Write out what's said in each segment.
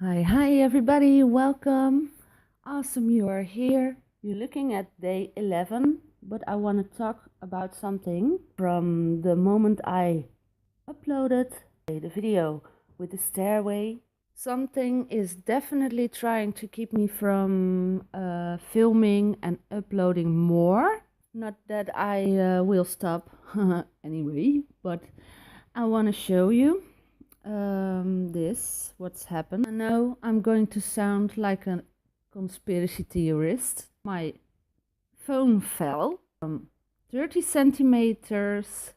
Hi everybody, welcome. Awesome you are here. You're looking at day 11, but I want to talk about something from the moment I uploaded the video with the stairway. Something is definitely trying to keep me from filming and uploading more. Not that I will stop anyway, but I want to show you what's happened. I know I'm going to sound like a conspiracy theorist. My phone fell from 30 centimeters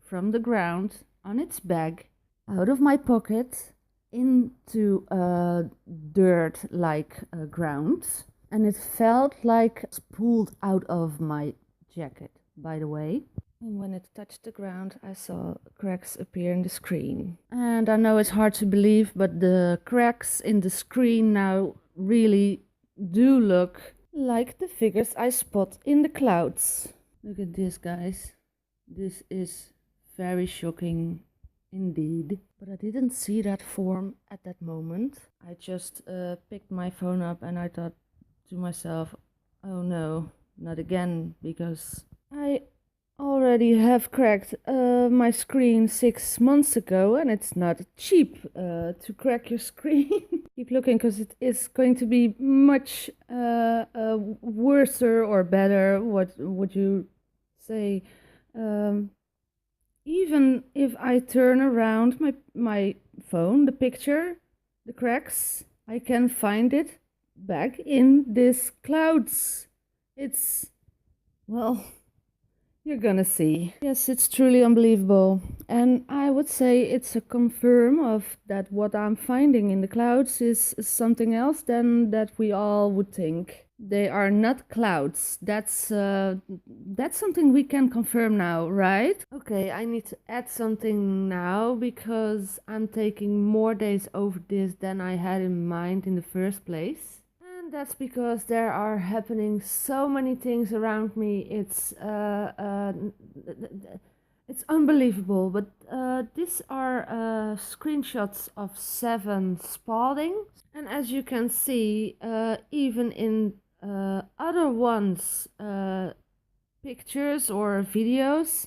from the ground on its back out of my pocket into dirt like ground, and it felt like it's pulled out of my jacket, by the way. And when it touched the ground, I saw cracks appear in the screen. And I know it's hard to believe, but the cracks in the screen now really do look like the figures I spot in the clouds. Look at this, guys. This is very shocking indeed. But I didn't see that form at that moment. I just picked my phone up and I thought to myself, oh no, not again, because I already have cracked my screen 6 months ago, and it's not cheap to crack your screen. Keep looking, because it is going to be much worse or better. What would you say? Even if I turn around my phone, the picture, the cracks, I can find it back in this clouds. It's, well, you're gonna see. Yes, it's truly unbelievable. And I would say it's a confirm of that what I'm finding in the clouds is something else than that we all would think. They are not clouds. That's something we can confirm now, right? Okay, I need to add something now because I'm taking more days over this than I had in mind in the first place. And that's because there are happening so many things around me. It's unbelievable. But these are screenshots of 7 Spaldings, and as you can see, even in other ones, pictures or videos,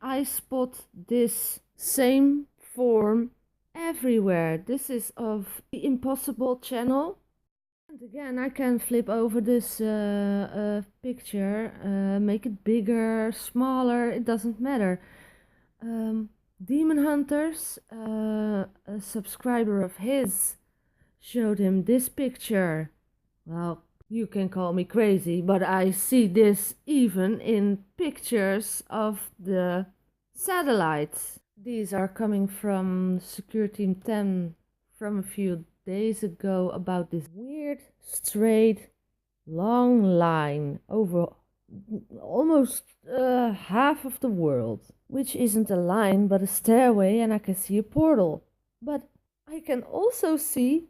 I spot this same form everywhere. This is of the Impossible channel. And again, I can flip over this picture, make it bigger, smaller, it doesn't matter. Demon Hunters, a subscriber of his, showed him this picture. Well, you can call me crazy, but I see this even in pictures of the satellites. These are coming from Secure Team 10 from a few days ago about this weird, straight, long line over almost half of the world, which isn't a line but a stairway, and I can see a portal. But I can also see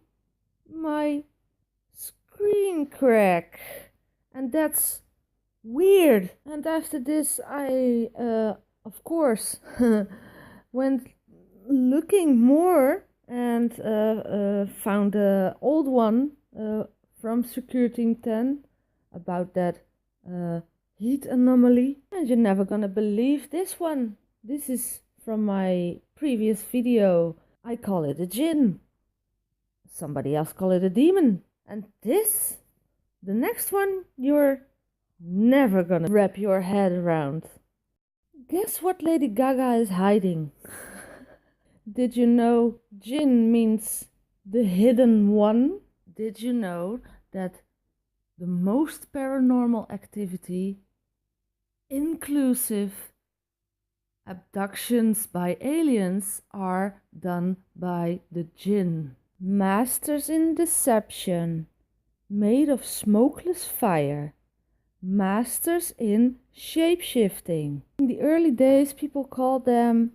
my screen crack, and that's weird. And after this, I of course went looking more and found the old one from Security 10 about that heat anomaly. And you're never gonna believe this one. This is from my previous video. I call it a djinn. Somebody else call it a demon. And this, the next one, you're never gonna wrap your head around. Guess what Lady Gaga is hiding? Did you know Jinn means the hidden one? Did you know that the most paranormal activity, inclusive abductions by aliens, are done by the Jinn? Masters in deception, made of smokeless fire. Masters in shapeshifting. In the early days, people called them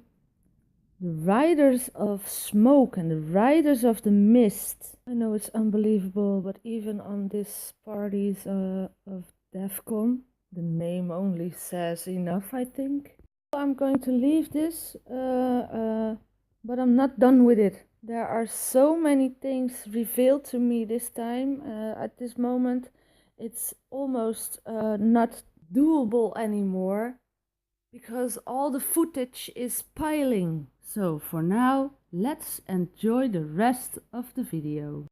the riders of smoke and the riders of the mist. I know it's unbelievable, but even on these parties of DEFCON, the name only says enough, I think. I'm going to leave this, but I'm not done with it. There are so many things revealed to me this time. At this moment, it's almost not doable anymore because all the footage is piling. So for now, let's enjoy the rest of the video.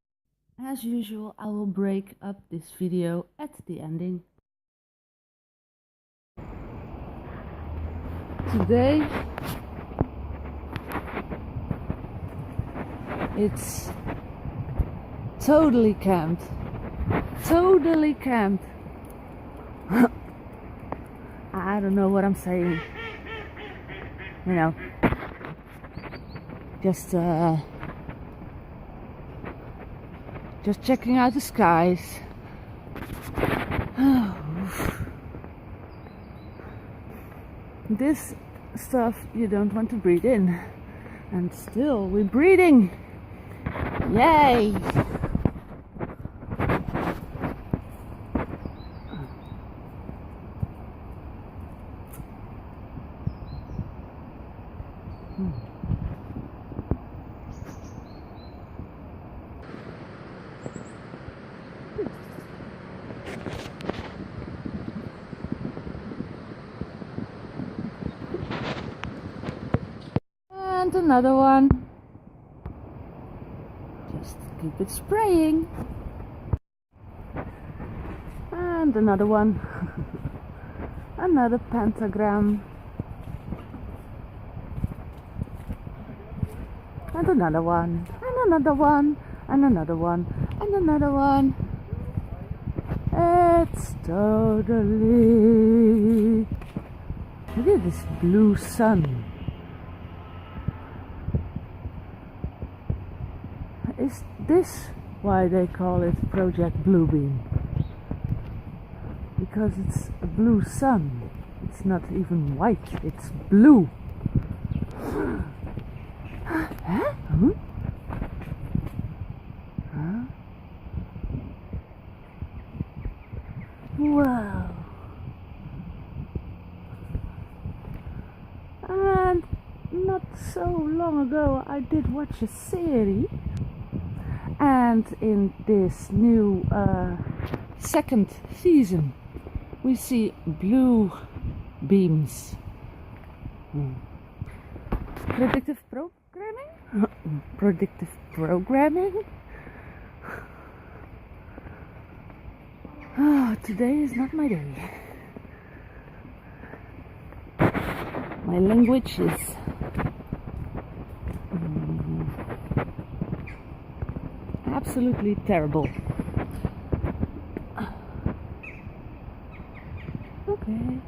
As usual, I will break up this video at the ending. Today it's totally camped. Totally camped. I don't know what I'm saying. You know, just checking out the skies. This stuff you don't want to breathe in, and still we're breathing. Yay! And another one. Just keep it spraying. And another one. Another pentagram. And another one. And another one. And another one. And another one. It's totally... Look at this blue sun. Is this why they call it Project Bluebeam? Because it's a blue sun. It's not even white, it's blue. Huh? Huh? Huh? Wow. And not so long ago I did watch a series, and in this new second season we see blue beams. Predictive programming? Predictive programming? Oh, today is not my day. My language is absolutely terrible. Okay,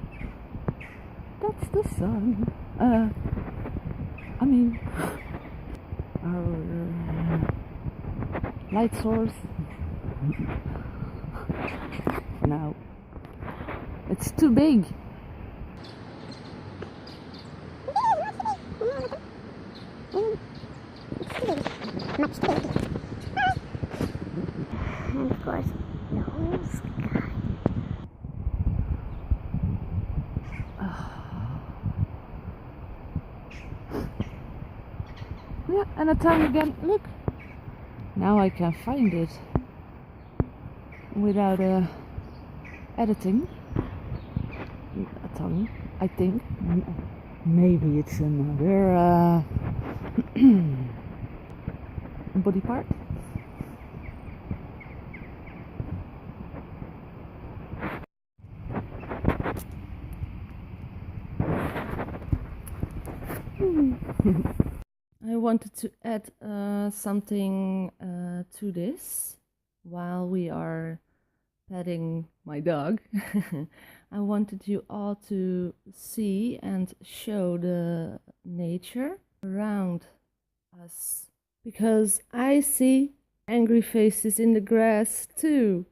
that's the sun. I mean, our light source. For now, it's too big. And of course, the whole sky. Yeah, and a tongue again. Look, now I can find it without editing. A tongue, I think. Maybe it's another body part. I wanted to add something to this while we are petting my dog. I wanted you all to see and show the nature around us, because I see angry faces in the grass too,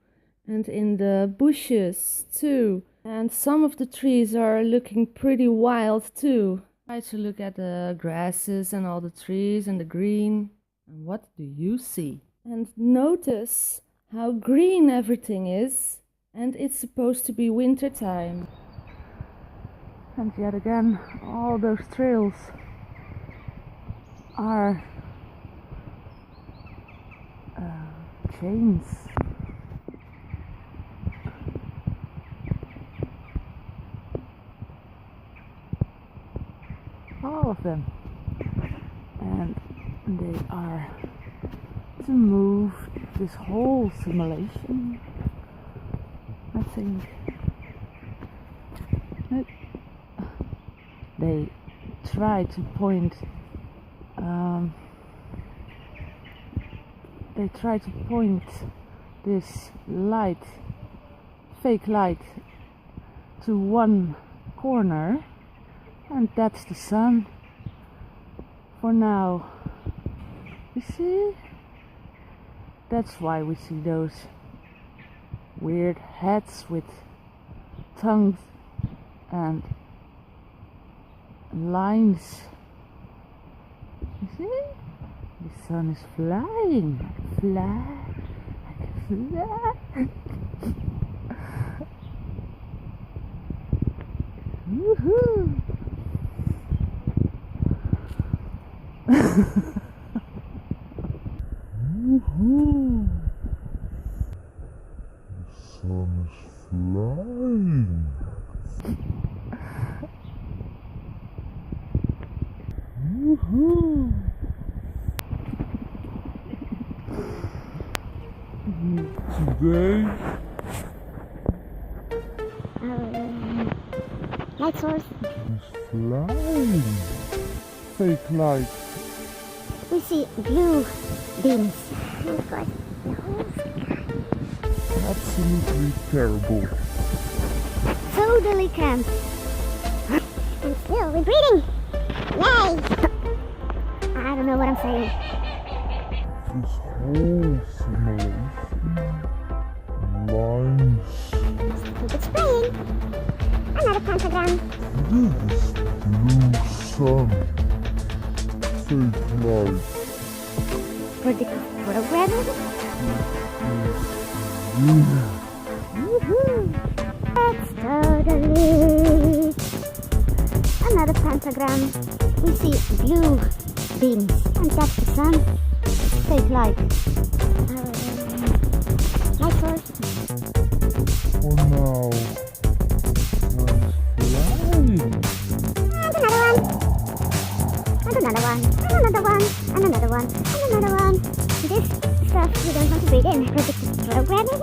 and in the bushes too, and some of the trees are looking pretty wild too. Try to look at the grasses and all the trees and the green, and what do you see? And notice how green everything is, and it's supposed to be winter time. And yet again, all those trails are chains. All of them. And they are to move this whole simulation, I think. They try to point this light, fake light, to one corner, and that's the sun for now. You see? That's why we see those weird heads with tongues and lines. You see? The sun is flying. Fly. Fly. Woohoo! Woohoo! The sun is flying. Woohoo! Today, light source is flying. Fake light. we see blue beams. And of course, the whole sky. Absolutely terrible. Totally cramped. And still, we're breathing! Yay! I don't know what I'm saying. This whole simulation, lines. Keep it spraying. Another pentagram. This blue sun. Fake light. Predictive programming. Woohoo! That's totally. Another pentagram. We see blue beams. And that's the sun. Fake light. Light source. For now, sun's flying. And another one. And another one. And another one. And another one. This stuff you don't want to breathe in. Predictive programming.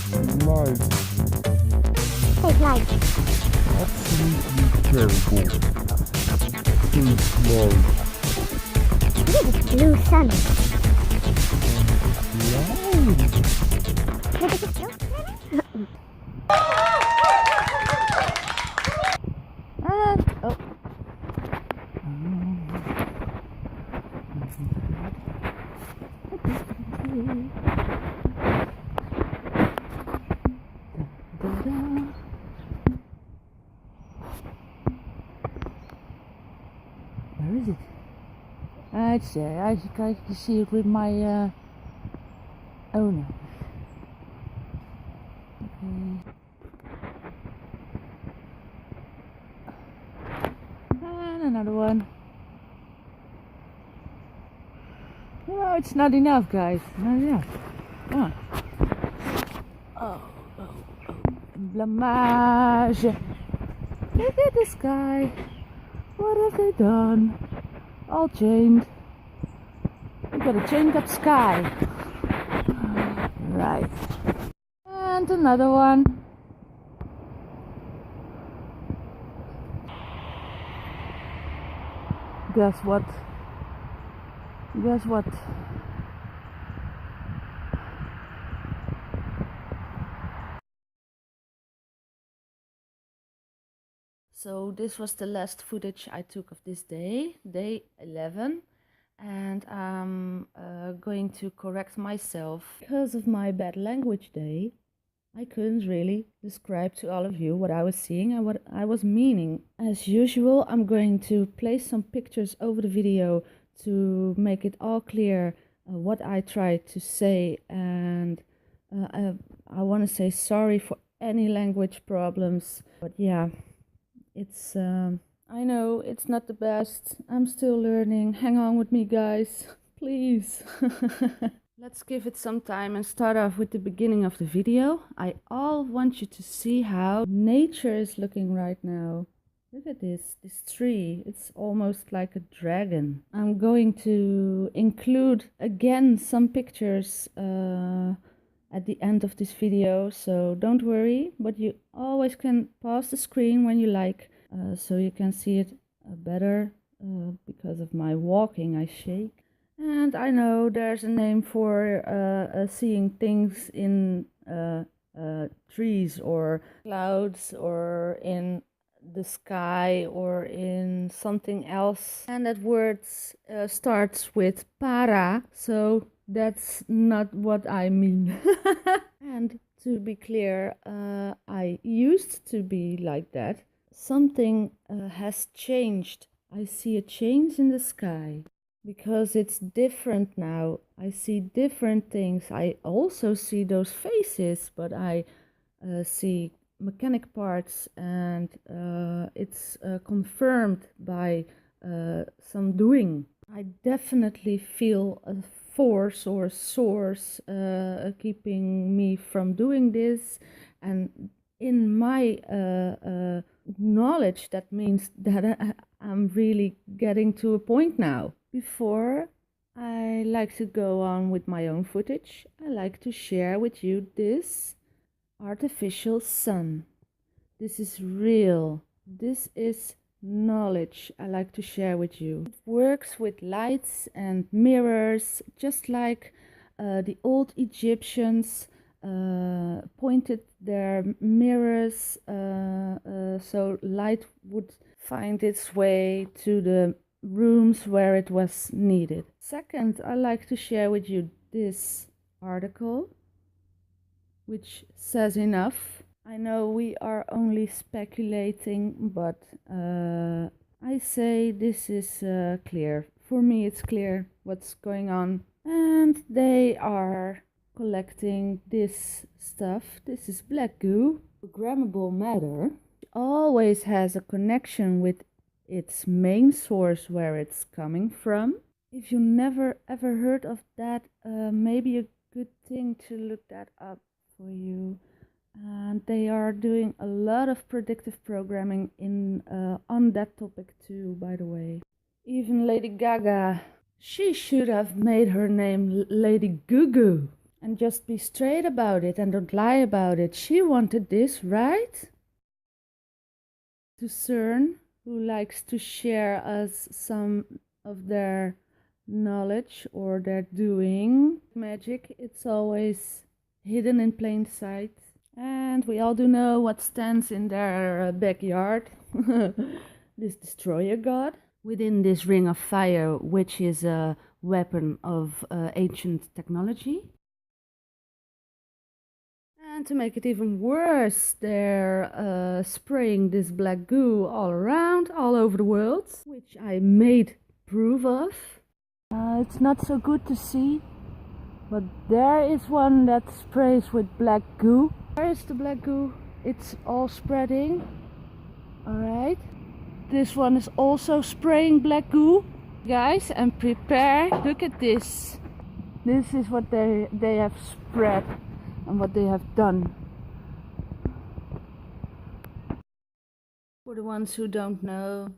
This light, Fake light. absolutely terrible. Fake light. This is blue sun. Flying. Predictive programming. Oh. Where is it? It's there. I can see it with my owner. Okay. And another one. No, it's not enough, guys. Not enough. Come on. Oh. Blamage. Look at this guy. What have they done? All chained. We got a chained up sky. Right. And another one. Guess what? Guess what? So this was the last footage I took of this day 11, and I'm going to correct myself. Because of my bad language day, I couldn't really describe to all of you what I was seeing and what I was meaning. As usual, I'm going to place some pictures over the video to make it all clear what I tried to say, and I want to say sorry for any language problems, but yeah, it's I know it's not the best. I'm still learning. Hang on with me, guys. Please. Let's give it some time and start off with the beginning of the video. I all want you to see how nature is looking right now. Look at this tree. It's almost like a dragon. I'm going to include again some pictures at the end of this video, so don't worry, but you always can pause the screen when you like, so you can see it better. Because of my walking I shake, and I know there's a name for seeing things in trees or clouds or in the sky or in something else, and that word starts with para, so that's not what I mean. And to be clear, I used to be like that. Something has changed. I see a change in the sky because it's different now. I see different things. I also see those faces, but I see mechanic parts, and it's confirmed by some doing. I definitely feel a force or a source keeping me from doing this, and in my knowledge that means that I'm really getting to a point now. Before I like to go on with my own footage, I like to share with you this artificial sun. This is real. This is knowledge I like to share with you. It works with lights and mirrors, just like the old Egyptians pointed their mirrors so light would find its way to the rooms where it was needed. Second, I like to share with you this article, which says enough. I know we are only speculating, but I say this is clear. For me, it's clear what's going on. And they are collecting this stuff. This is black goo, programmable matter. It always has a connection with its main source where it's coming from. If you never ever heard of that, maybe a good thing to look that up for you. And they are doing a lot of predictive programming in on that topic too, by the way. Even Lady Gaga, she should have made her name Lady Goo and just be straight about it and don't lie about it. She wanted this, right? To CERN, who likes to share us some of their knowledge or their doing magic, it's always hidden in plain sight. And we all do know what stands in their backyard. This destroyer god. Within this ring of fire, which is a weapon of ancient technology. And to make it even worse, they're spraying this black goo all around, all over the world, which I made proof of. It's not so good to see, but there is one that sprays with black goo. Where is the black goo? It's all spreading. Alright. This one is also spraying black goo. Guys, and prepare. Look at this. This is what they have spread and what they have done. For the ones who don't know,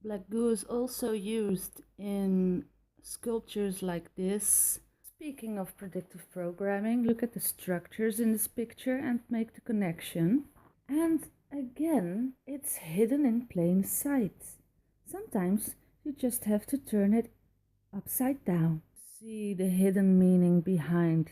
black goo is also used in sculptures like this. Speaking of predictive programming, look at the structures in this picture and make the connection. And again, it's hidden in plain sight. Sometimes you just have to turn it upside down. See the hidden meaning behind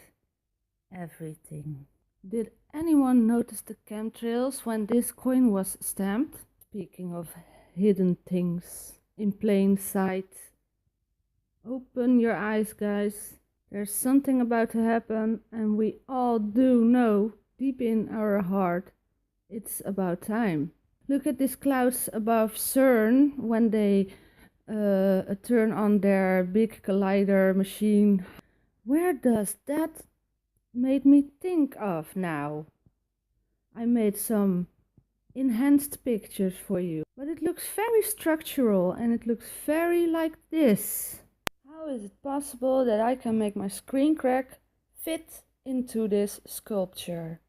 everything. Did anyone notice the chemtrails when this coin was stamped? Speaking of hidden things in plain sight. Open your eyes, guys. There's something about to happen, and we all do know deep in our heart it's about time. Look at these clouds above CERN when they turn on their big collider machine. Where does that make me think of now? I made some enhanced pictures for you. But it looks very structural and it looks very like this. How is it possible that I can make my screen crack fit into this sculpture?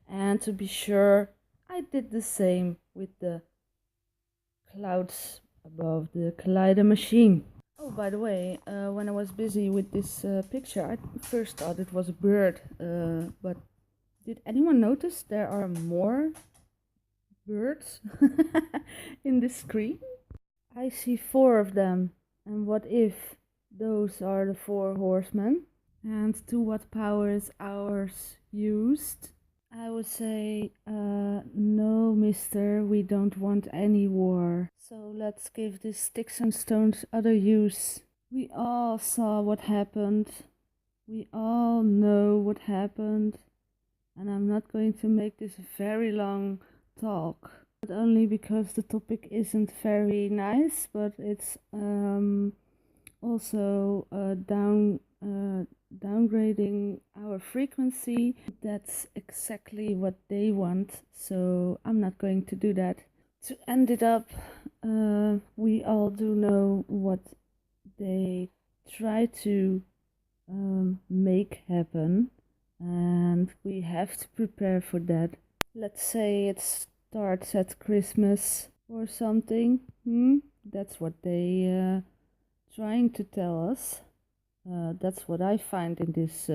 And to be sure, I did the same with the clouds above the collider machine. Oh, by the way, when I was busy with this picture, I first thought it was a bird, but did anyone notice there are more birds in the screen? I see 4 of them, and what if those are the 4 horsemen? And to what power is ours used? I would say, no, mister, we don't want any war. So let's give these sticks and stones other use. We all saw what happened. We all know what happened. And I'm not going to make this a very long talk. Not only because the topic isn't very nice, but it's also downgrading our frequency. That's exactly what they want, so I'm not going to do that. To end it up, we all do know what they try to make happen, and we have to prepare for that. Let's say it starts at Christmas or something. That's what they trying to tell us. That's what I find in this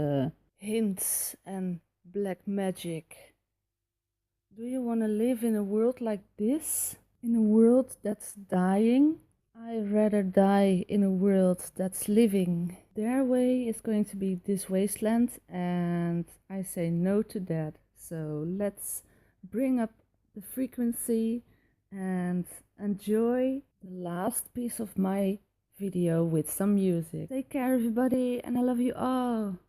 hints and black magic. Do you want to live in a world like this? In a world that's dying? I'd rather die in a world that's living. Their way is going to be this wasteland, and I say no to that. So let's bring up the frequency and enjoy the last piece of my video with some music. Take care, everybody, and I love you all.